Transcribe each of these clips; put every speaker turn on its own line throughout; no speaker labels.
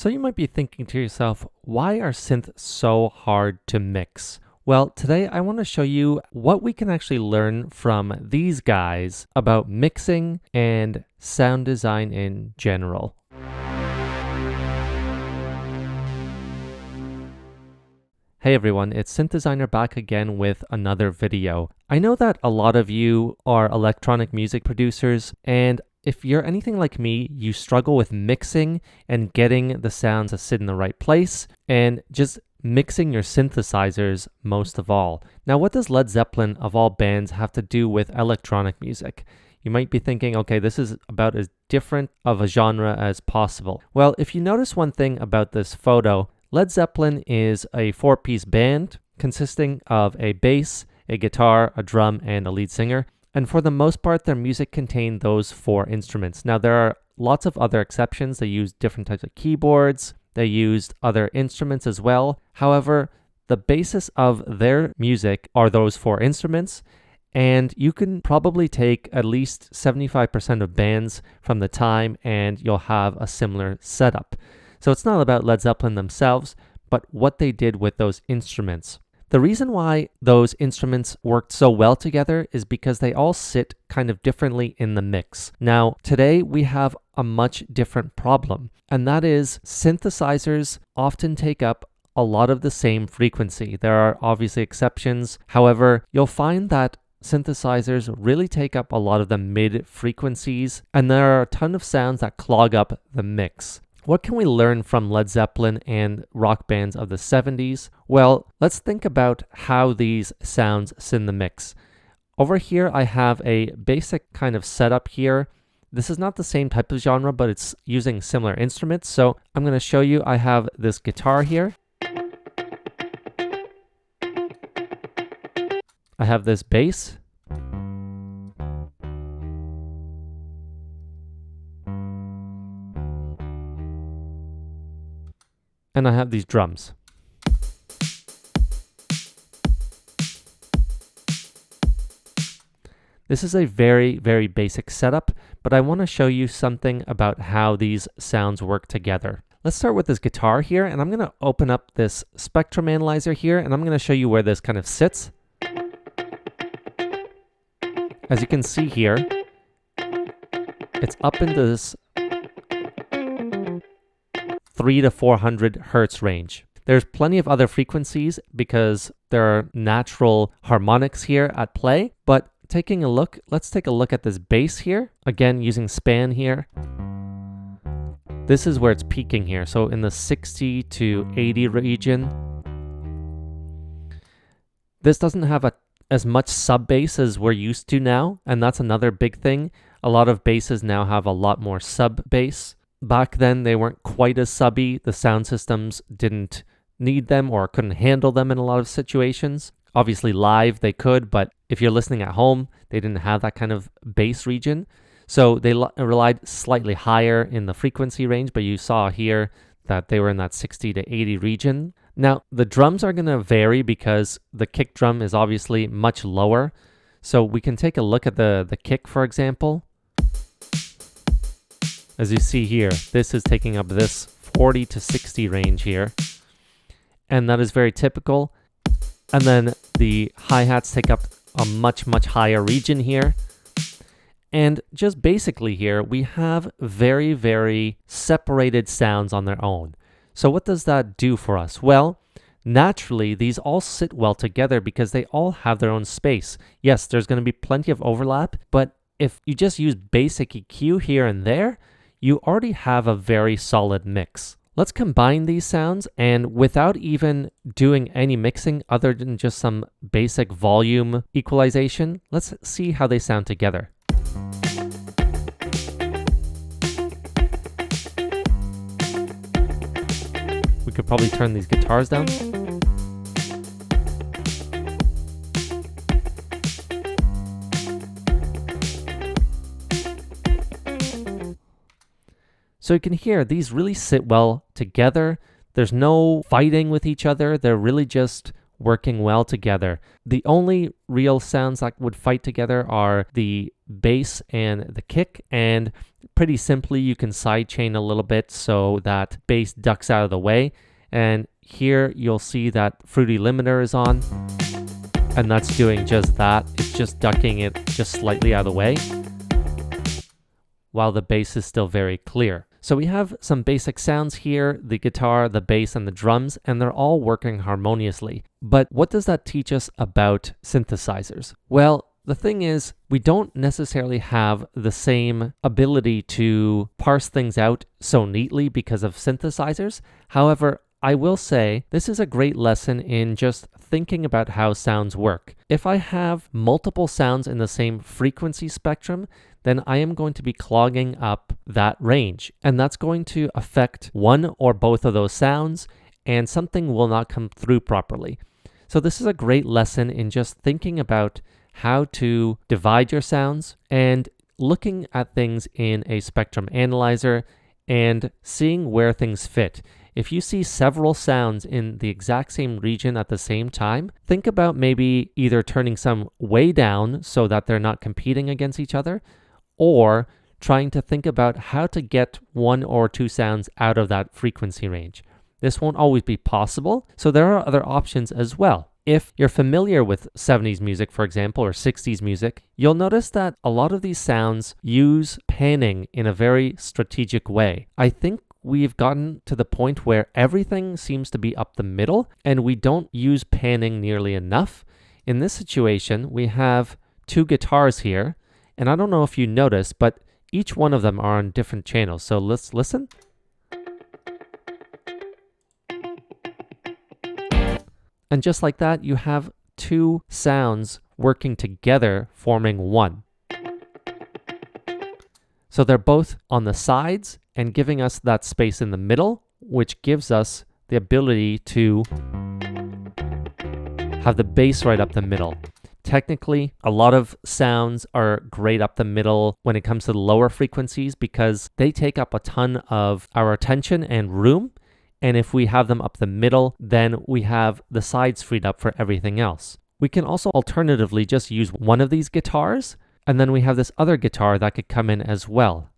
So you might be thinking to yourself, why are synths so hard to mix? Well, today I want to show you what we can actually learn from these guys about mixing and sound design in general. Hey everyone, it's Synth Designer back again with another video. I know that a lot of you are electronic music producers, and if you're anything like me, you struggle with mixing and getting the sounds to sit in the right place, and just mixing your synthesizers most of all. Now, what does Led Zeppelin, of all bands, have to do with electronic music? You might be thinking, okay, this is about as different of a genre as possible. Well, if you notice one thing about this photo, Led Zeppelin is a four-piece band consisting of a bass, a guitar, a drum, and a lead singer. And for the most part, their music contained those four instruments. Now, there are lots of other exceptions. They use different types of keyboards. They used other instruments as well. However, the basis of their music are those four instruments. And you can probably take at least 75% of bands from the time and you'll have a similar setup. So it's not about Led Zeppelin themselves, but what they did with those instruments. The reason why those instruments worked so well together is because they all sit kind of differently in the mix. Now, today we have a much different problem, and that is synthesizers often take up a lot of the same frequency. There are obviously exceptions. However, you'll find that synthesizers really take up a lot of the mid frequencies, and there are a ton of sounds that clog up the mix. What can we learn from Led Zeppelin and rock bands of the 70s? Well, let's think about how these sounds sit in the mix. Over here, I have a basic kind of setup here. This is not the same type of genre, but it's using similar instruments. So I'm going to show you, I have this guitar here. I have this bass. And I have these drums. This is a very, very basic setup, but I want to show you something about how these sounds work together. Let's start with this guitar here, and I'm going to open up this spectrum analyzer here, and I'm going to show you where this kind of sits. As you can see here, it's up into this 300 to 400 hertz range. There's plenty of other frequencies because there are natural harmonics here at play, but let's take a look at this bass here. Again, using span here. This is where it's peaking here. So in the 60 to 80 region. This doesn't have as much sub bass as we're used to now, and that's another big thing. A lot of basses now have a lot more sub bass. Back then, they weren't quite as subby. The sound systems didn't need them or couldn't handle them in a lot of situations. Obviously, live they could, but if you're listening at home, they didn't have that kind of bass region. So they relied slightly higher in the frequency range, but you saw here that they were in that 60 to 80 region. Now, the drums are going to vary because the kick drum is obviously much lower. So we can take a look at the kick, for example. As you see here, this is taking up this 40 to 60 range here. And that is very typical. And then the hi-hats take up a much, much higher region here. And just basically here, we have very, very separated sounds on their own. So what does that do for us? Well, naturally, these all sit well together because they all have their own space. Yes, there's going to be plenty of overlap, but if you just use basic EQ here and there, you already have a very solid mix. Let's combine these sounds, and without even doing any mixing other than just some basic volume equalization, let's see how they sound together. We could probably turn these guitars down. So you can hear these really sit well together. There's no fighting with each other. They're really just working well together. The only real sounds that would fight together are the bass and the kick, and Pretty simply, you can sidechain a little bit so that bass ducks out of the way. And here you'll see that Fruity Limiter is on, and that's doing just that. It's just ducking it just slightly out of the way, while the bass is still very clear. So we have some basic sounds here, the guitar, the bass, and the drums, and they're all working harmoniously. But what does that teach us about synthesizers? Well, the thing is, we don't necessarily have the same ability to parse things out so neatly because of synthesizers. However, I will say this is a great lesson in just thinking about how sounds work. If I have multiple sounds in the same frequency spectrum, then I am going to be clogging up that range, and that's going to affect one or both of those sounds, and something will not come through properly. So this is a great lesson in just thinking about how to divide your sounds and looking at things in a spectrum analyzer and seeing where things fit. If you see several sounds in the exact same region at the same time, think about maybe either turning some way down so that they're not competing against each other, or trying to think about how to get one or two sounds out of that frequency range. This won't always be possible, so there are other options as well. If you're familiar with 70s music, for example, or 60s music, you'll notice that a lot of these sounds use panning in a very strategic way. I think we've gotten to the point where everything seems to be up the middle, and we don't use panning nearly enough. In this situation, we have two guitars here, and I don't know if you noticed, but each one of them are on different channels. So let's listen. And just like that, you have two sounds working together, forming one. So they're both on the sides and giving us that space in the middle, which gives us the ability to have the bass right up the middle. Technically, a lot of sounds are great up the middle when it comes to the lower frequencies because they take up a ton of our attention and room. And if we have them up the middle, then we have the sides freed up for everything else. We can also alternatively just use one of these guitars, and then we have this other guitar that could come in as well.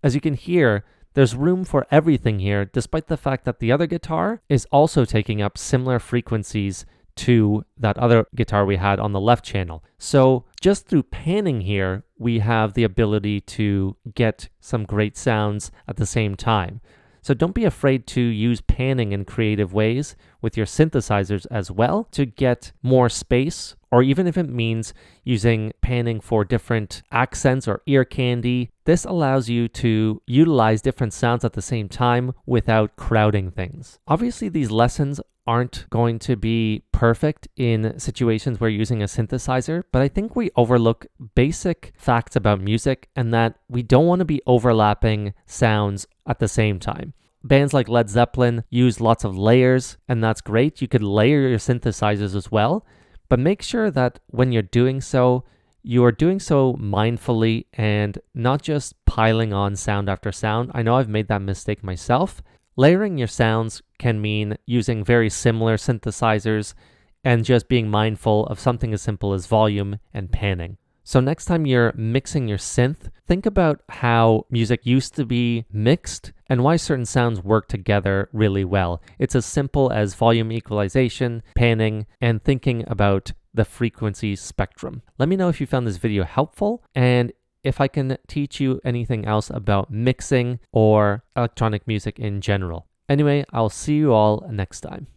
As you can hear, there's room for everything here, despite the fact that the other guitar is also taking up similar frequencies to that other guitar we had on the left channel. So just through panning here, we have the ability to get some great sounds at the same time. So don't be afraid to use panning in creative ways with your synthesizers as well to get more space, or even if it means using panning for different accents or ear candy. This allows you to utilize different sounds at the same time without crowding things. Obviously, these lessons aren't going to be perfect in situations where you're using a synthesizer, but I think we overlook basic facts about music and that we don't want to be overlapping sounds at the same time. Bands like Led Zeppelin use lots of layers, and that's great. You could layer your synthesizers as well, but make sure that when you're doing so, you are doing so mindfully and not just piling on sound after sound. I know I've made that mistake myself. Layering your sounds can mean using very similar synthesizers and just being mindful of something as simple as volume and panning. So next time you're mixing your synth, think about how music used to be mixed and why certain sounds work together really well. It's as simple as volume equalization, panning, and thinking about the frequency spectrum. Let me know if you found this video helpful and if I can teach you anything else about mixing or electronic music in general. Anyway, I'll see you all next time.